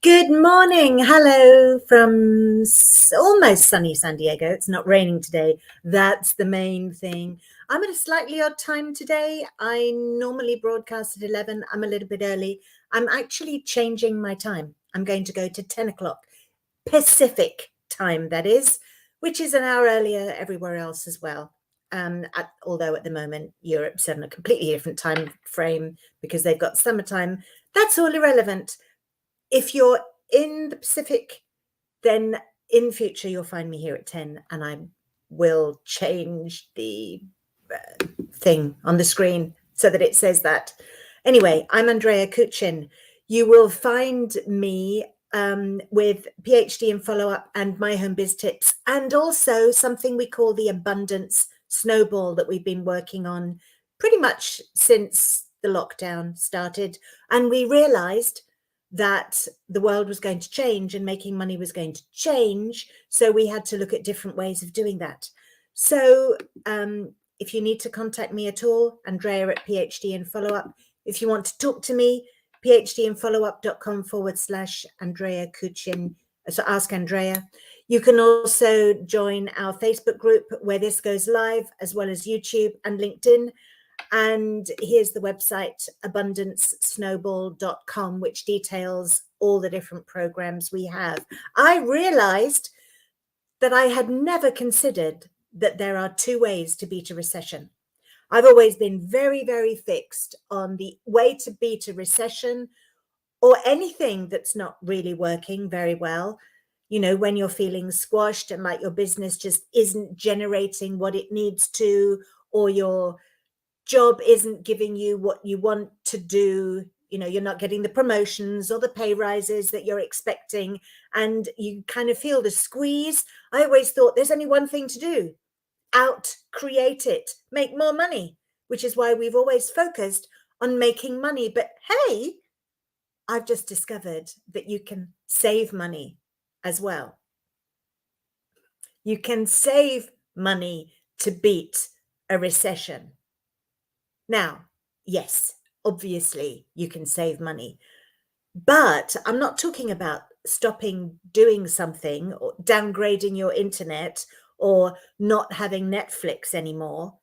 Good morning. Hello from almost sunny San Diego. It's not raining today. That's the main thing. I'm at a slightly odd time today. I normally broadcast at 11. I'm a little bit early. I'm actually changing my time. I'm going to go to 10 o'clock Pacific time, that is, which is an hour earlier everywhere else as well. Although at the moment Europe's on a completely different time frame because they've got summertime. That's all irrelevant. If you're in the Pacific, then in future you'll find me here at 10, and I will change the thing on the screen so that it says that. Anyway, I'm Andrea Kuchin. You will find me with PhD in follow-up and my home biz tips, and also something we call the abundance snowball that we've been working on pretty much since the lockdown started. And we realized that the world was going to change and making money was going to change. So we had to look at different ways of doing that. So if you need to contact me at all, Andrea at PhD in follow-up. If you want to talk to me, phdinfollowup.com/Andrea Kuchin. So ask Andrea. You can also join our Facebook group where this goes live, as well as YouTube and LinkedIn. And here's the website, abundancesnowball.com, which details all the different programs we have. I realized that I had never considered that there are two ways to beat a recession. I've always been very, very fixed on the way to beat a recession or anything that's not really working very well. You know, when you're feeling squashed and like your business just isn't generating what it needs to, or your job isn't giving you what you want to do, you know, you're not getting the promotions or the pay rises that you're expecting, and you kind of feel the squeeze. I always thought there's only one thing to do: create it, make more money, which is why we've always focused on making money. But hey, I've just discovered that you can save money as well. You can save money to beat a recession. Now, yes, obviously you can save money, but I'm not talking about stopping doing something or downgrading your internet or not having Netflix anymore.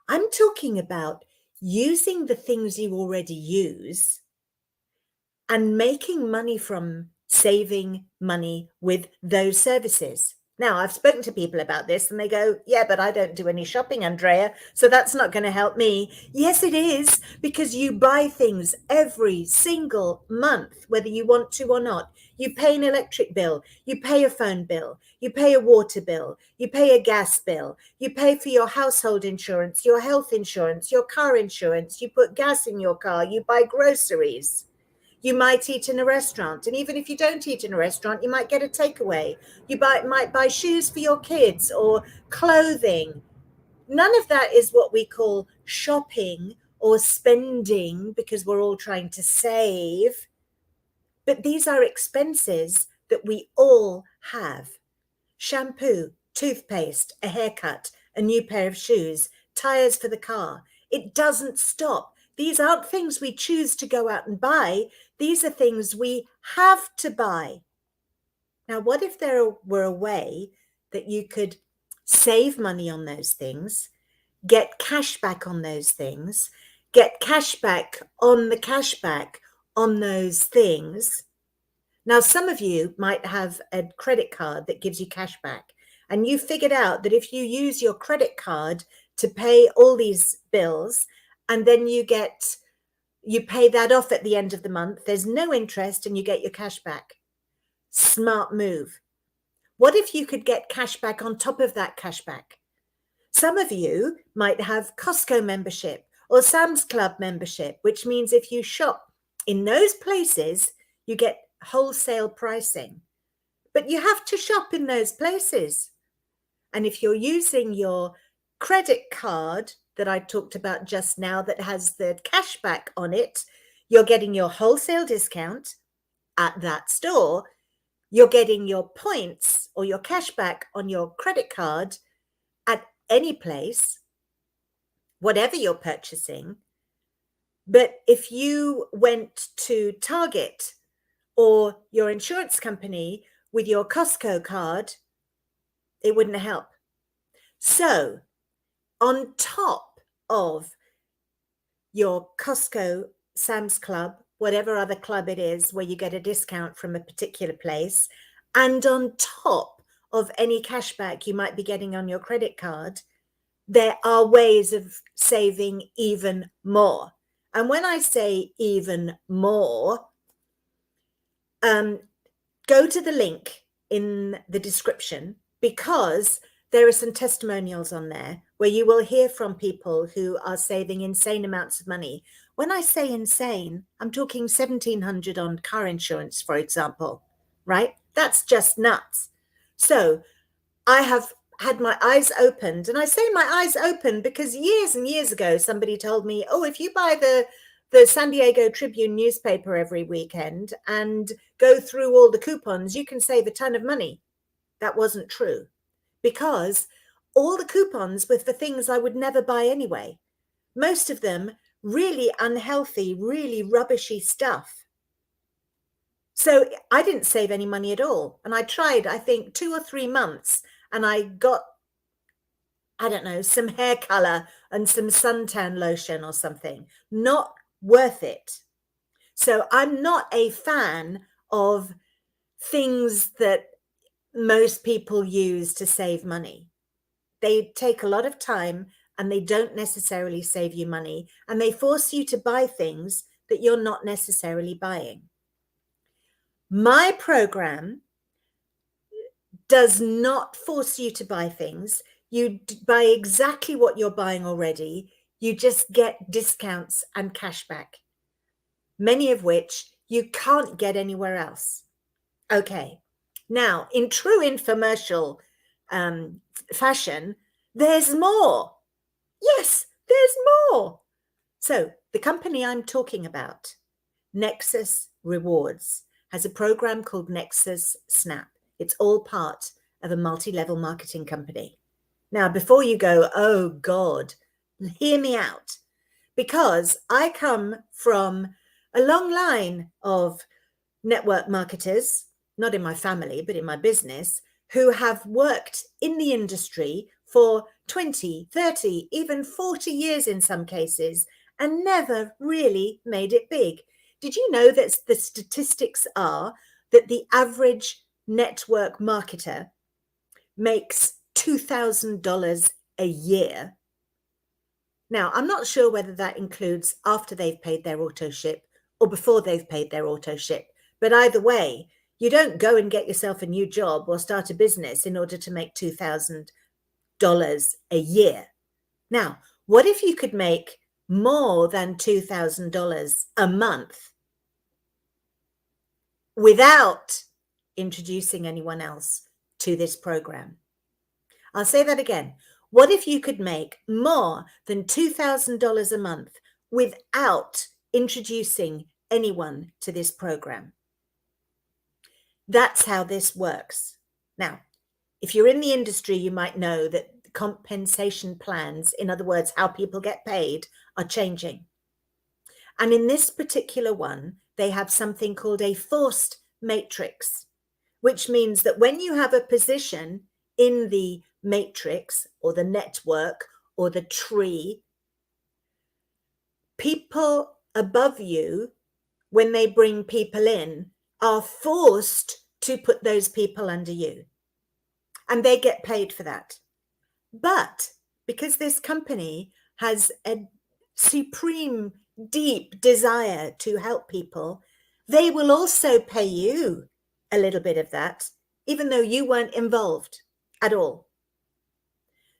I'm talking about using the things you already use and making money from saving money with those services. Now, I've spoken to people about this and they go, yeah, but I don't do any shopping, Andrea, so that's not going to help me. Yes, it is, because you buy things every single month, whether you want to or not. You pay an electric bill, you pay a phone bill, you pay a water bill, you pay a gas bill, you pay for your household insurance, your health insurance, your car insurance, you put gas in your car, you buy groceries. You might eat in a restaurant, and even if you don't eat in a restaurant, you might get a takeaway. You might buy shoes for your kids or clothing. None of that is what we call shopping or spending, because we're all trying to save. But these are expenses that we all have. Shampoo, toothpaste, a haircut, a new pair of shoes, tires for the car. It doesn't stop. These aren't things we choose to go out and buy. These are things we have to buy. Now, what if there were a way that you could save money on those things, get cash back on those things, get cash back on the cash back on those things? Now, some of you might have a credit card that gives you cash back, and you figured out that if you use your credit card to pay all these bills, and then you get You pay that off at the end of the month. There's no interest and you get your cash back. Smart move. What if you could get cash back on top of that cash back? Some of you might have Costco membership or Sam's Club membership, which means if you shop in those places, you get wholesale pricing. But you have to shop in those places. And if you're using your credit card that I talked about just now that has the cashback on it, you're getting your wholesale discount at that store. You're getting your points or your cashback on your credit card at any place, whatever you're purchasing. But if you went to Target or your insurance company with your Costco card, it wouldn't help. So on top of your Costco, Sam's Club, whatever other club it is where you get a discount from a particular place, and on top of any cashback you might be getting on your credit card, there are ways of saving even more. And when I say even more, go to the link in the description, because there are some testimonials on there where you will hear from people who are saving insane amounts of money. When I say insane, I'm talking $1,700 on car insurance, for example, right? That's just nuts. So I have had my eyes opened, and I say my eyes open because years and years ago, somebody told me, oh, if you buy the San Diego Tribune newspaper every weekend and go through all the coupons, you can save a ton of money. That wasn't true, because all the coupons were for things I would never buy anyway. Most of them really unhealthy, really rubbishy stuff. So I didn't save any money at all. And I tried, I think, 2 or 3 months, and I got, I don't know, some hair color and some suntan lotion or something. Not worth it. So I'm not a fan of things that most people use to save money. They take a lot of time and they don't necessarily save you money, and they force you to buy things that you're not necessarily buying. My program does not force you to buy things. You buy exactly what you're buying already. You just get discounts and cashback, many of which you can't get anywhere else. Okay. Now, in true infomercial fashion, there's more. Yes, there's more. So the company I'm talking about, Nexus Rewards, has a program called Nexus Snap. It's all part of a multi-level marketing company. Now, before you go, oh God, hear me out, because I come from a long line of network marketers, not in my family, but in my business, who have worked in the industry for 20, 30, even 40 years in some cases, and never really made it big. Did you know that the statistics are that the average network marketer makes $2,000 a year? Now, I'm not sure whether that includes after they've paid their auto ship or before they've paid their auto ship. But either way, you don't go and get yourself a new job or start a business in order to make $2,000 a year. Now, what if you could make more than $2,000 a month without introducing anyone else to this program? I'll say that again. What if you could make more than $2,000 a month without introducing anyone to this program? That's how this works. Now, if you're in the industry, you might know that compensation plans, in other words, how people get paid, are changing. And in this particular one, they have something called a forced matrix, which means that when you have a position in the matrix or the network or the tree, people above you, when they bring people in, are forced to put those people under you, and they get paid for that. But because this company has a supreme deep desire to help people, they will also pay you a little bit of that, even though you weren't involved at all.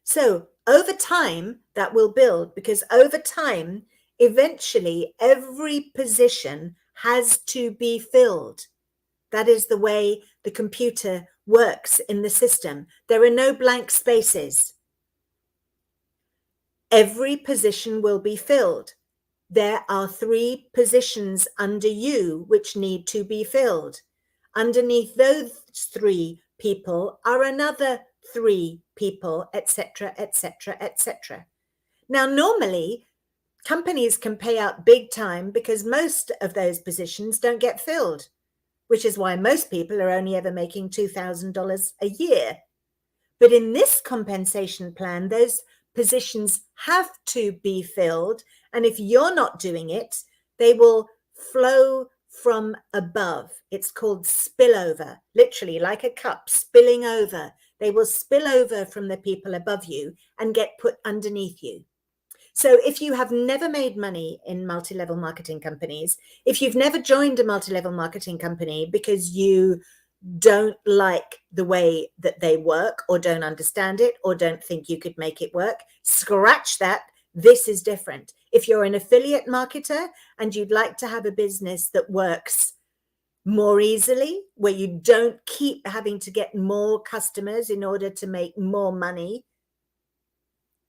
So over time, that will build, because over time, eventually every position has to be filled. That is the way the computer works in the system. There are no blank spaces. Every position will be filled. There are 3 positions under you which need to be filled. Underneath those 3 people are another 3 people, etc., etc., etc. Now, normally, companies can pay out big time because most of those positions don't get filled, which is why most people are only ever making $2,000 a year. But in this compensation plan, those positions have to be filled. And if you're not doing it, they will flow from above. It's called spillover, literally like a cup spilling over. They will spill over from the people above you and get put underneath you. So if you have never made money in multi-level marketing companies, if you've never joined a multi-level marketing company because you don't like the way that they work or don't understand it or don't think you could make it work, scratch that. This is different. If you're an affiliate marketer and you'd like to have a business that works more easily, where you don't keep having to get more customers in order to make more money,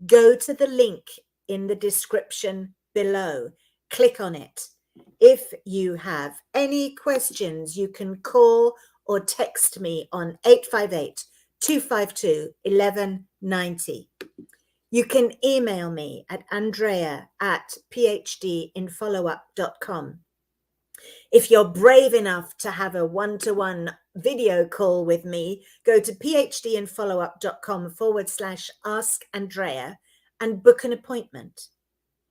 go to the link in the description below. Click on it. If you have any questions, you can call or text me on 858-252-1190. You can email me at andrea@phdinfollowup.com. If you're brave enough to have a one-to-one video call with me, go to phdinfollowup.com/ask Andrea and book an appointment.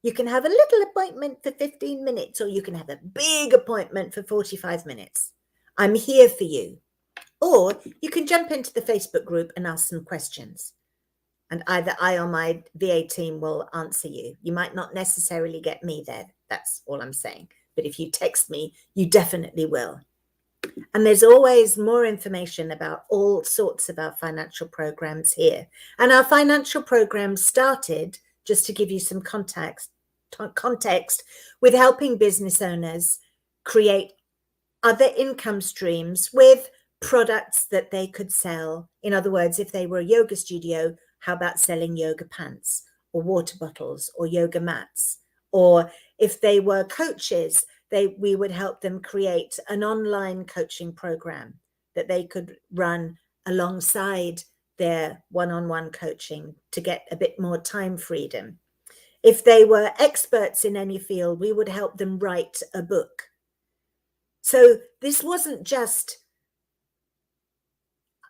You can have a little appointment for 15 minutes, or you can have a big appointment for 45 minutes. I'm here for you. Or you can jump into the Facebook group and ask some questions. And either I or my VA team will answer you. You might not necessarily get me there. That's all I'm saying. But if you text me, you definitely will. And there's always more information about all sorts of our financial programs here. And our financial programs started, just to give you some context, with helping business owners create other income streams with products that they could sell. In other words, if they were a yoga studio, how about selling yoga pants or water bottles or yoga mats? Or if they were coaches, we would help them create an online coaching program that they could run alongside their one-on-one coaching to get a bit more time freedom. If they were experts in any field, we would help them write a book. So this wasn't just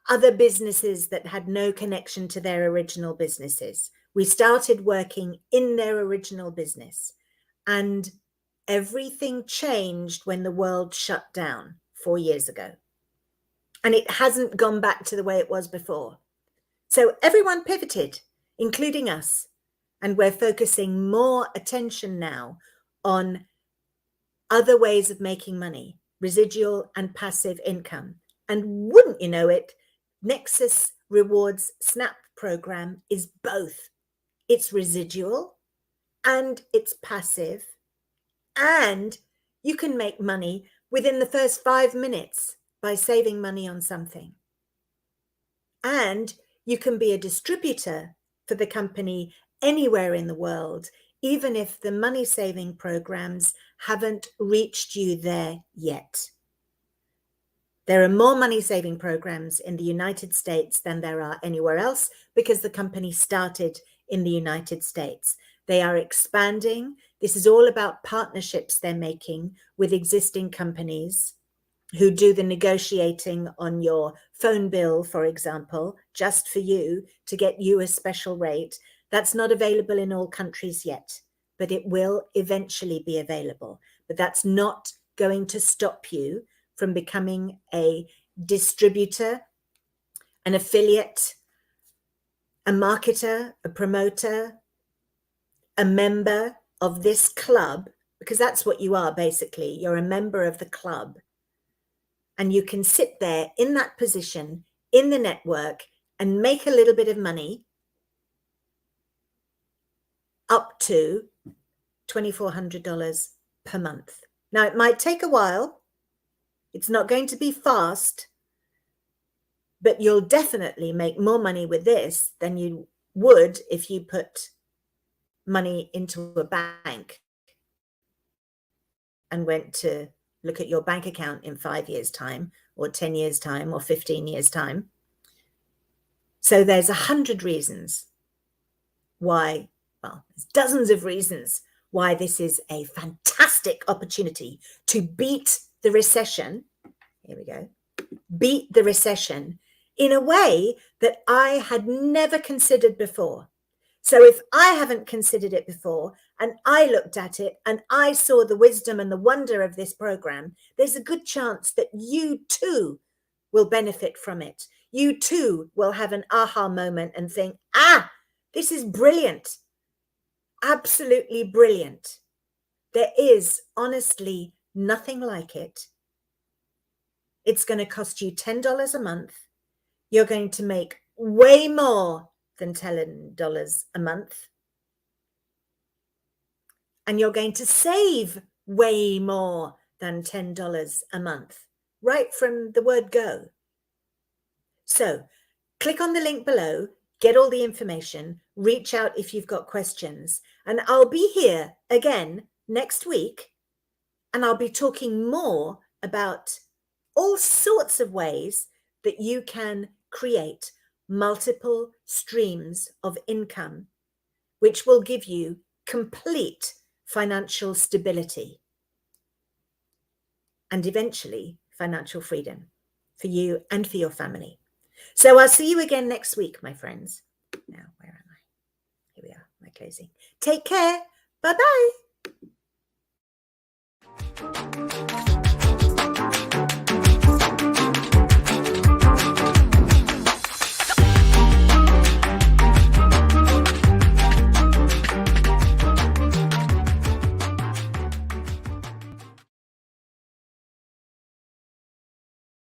other businesses that had no connection to their original businesses. We started working in their original business, and everything changed when the world shut down 4 years ago. And it hasn't gone back to the way it was before. So everyone pivoted, including us. And we're focusing more attention now on other ways of making money, residual and passive income. And wouldn't you know it, Nexus Rewards Snap program is both. It's residual and it's passive. And you can make money within the first 5 minutes by saving money on something. And you can be a distributor for the company anywhere in the world, even if the money saving programs haven't reached you there yet. There are more money saving programs in the United States than there are anywhere else because the company started in the United States. They are expanding. This is all about partnerships they're making with existing companies who do the negotiating on your phone bill, for example, just for you, to get you a special rate. That's not available in all countries yet, but it will eventually be available. But that's not going to stop you from becoming a distributor, an affiliate, a marketer, a promoter, a member of this club, because that's what you are basically. You're a member of the club, and you can sit there in that position in the network and make a little bit of money up to $2,400 per month. Now, it might take a while. It's not going to be fast, but you'll definitely make more money with this than you would if you put money into a bank and went to look at your bank account in 5 years' time or 10 years' time or 15 years' time. So there's 100 reasons why, well, there's dozens of reasons why this is a fantastic opportunity to beat the recession. Here we go. Beat the recession in a way that I had never considered before. So if I haven't considered it before and I looked at it and I saw the wisdom and the wonder of this program, there's a good chance that you too will benefit from it. You too will have an aha moment and think, this is brilliant. Absolutely brilliant. There is honestly nothing like it. It's going to cost you $10 a month. You're going to make way more than $10 a month. And you're going to save way more than $10 a month, right from the word go. So click on the link below, get all the information, reach out if you've got questions, and I'll be here again next week, and I'll be talking more about all sorts of ways that you can create multiple streams of income, which will give you complete financial stability and eventually financial freedom for you and for your family. So I'll see you again next week, my friends. Now, where am I? Here we are, my closing. Take care. Bye-bye.